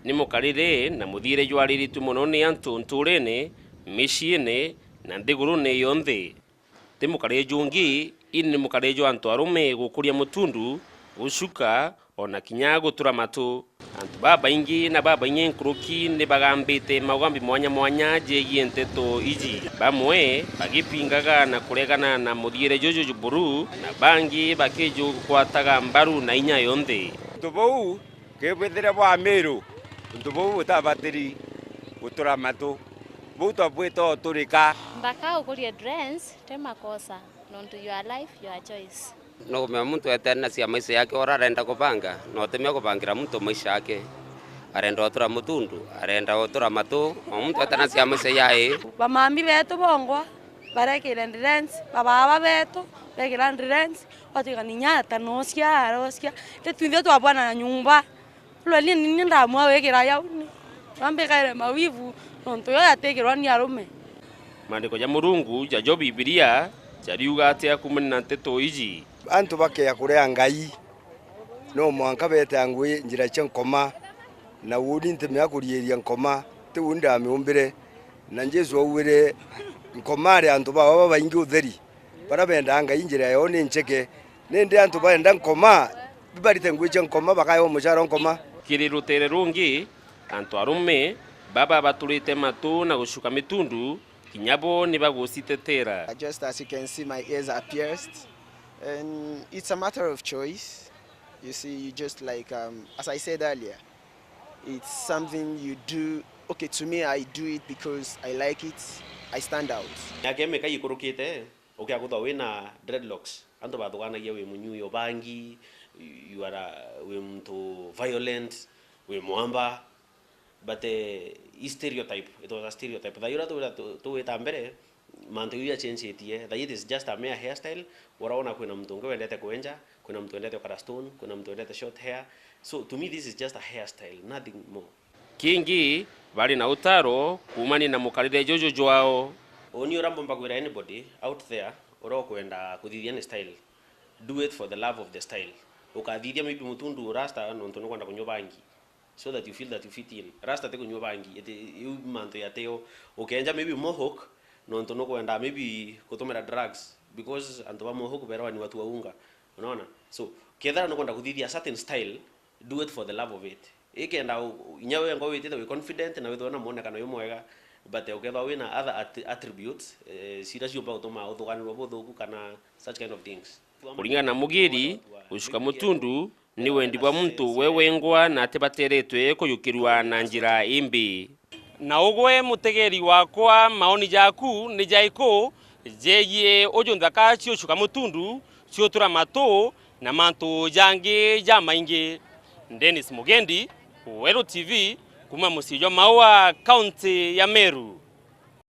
ni mukarire na muthire jwariritu muno ni antu nturene mishiene na ndigurune yonthe. Ti mukarire jungi ini mukarire jo antu arume gukuria mutundu gucuka ona kinya gutura matu. Antu baba ingi na baba ingi nkuruki ni bagambite magambi mwanya mwanya jegie nteto iji. Bamwe bagipingaga na kuregana na muthire jojo juburu na bangi bakejo kwataga mbaru na inya yonthe. Tubou kebethera bwa Meru tubou utabatiri gutura matu buto bweto turika mbaka ukuria dreams temakosa nonto your life your choice. No me muntu etena cia maisha yake ora arenda kupanga no temia kupangira muntu maisha yake arenda otura mutundu arenda otura matu muntu etena cia maisha yae. Bamami betu bongwa barekira dreams baba betu bekira dreams otigania tanosia arosia tetwinde twabwana na nyumba loli nini ndamwa wekira yauni rambe kaire mawivu nonto yo yatekirwa ni arume. Mandiko ja Murungu ja Biblia jariuga atia kumena nteto iji. Antu bakeya kurea Ngai no mwanka beta ngui njira chenkoma na wudi ntemya kurieria nkoma te wunda miumbire na Jesu awire nkomare antu baba baingi utheri bara benda Ngai njira yo ni ncheke nende antu baenda nkoma bibarite ngui chenkoma bakayo mushara nkoma. Kiri rutere rungi antu arume baba baturite matu na gushuka mitundu kinyabo ni bagusitetera. Just as you can see, my ears are pierced, and it's a matter of choice. You see, you just like as I said earlier, it's something you do. Okay, to me, I do it because I like it. I stand out. Yake meka yikurukite okay akutwa wina dreadlocks antu bathugana ye we munyu bangi you are we mtu violent we mwamba but stereotype, it was a stereotype that you to weta mbere mantu ya change itie that it is just a mere hairstyle. Waraona kuna mtu ngwendete kuenja, kuna mtu endete kwa stone, kuna mtu endete short hair, so to me this is just a hairstyle, nothing more. Kingi bali na utaro kumani na mukarire jojo jwao Oni urambo mbagwira anybody out there oro kwenda kuthithia ni style, do it for the love of the style. Ukathithia maybe mutundu rasta no ntono kwenda kunywa bangi so that you feel that you fit in. Rasta te kunywa bangi you manto ya teo ukenja maybe mohawk no ntono kwenda maybe kutumira drugs because anto ba mohawk berawa ni watu waunga, unaona. So kedara no kwenda kuthithia certain style, do it for the love of it. Ikenda inyawe ngo witete we confident na withona muonekano yo mwega but uketha wina other attributes siracio ba utoma uthuganirwo buthuku kana such kind of things. Kuringana na mugiri gushuka mutundu ni wendi bwa muntu wewengwa na tebateretwe kuyukirwa na njira imbi. Na ugwe mutegeri wakwa maoni jaku ni jaiko jegie ojonthaka cio shuka mutundu cio tura mato na mantu jangi ja maingi. Dennis Mugendi, Wero TV, kuma musijo Maua, County ya Meru.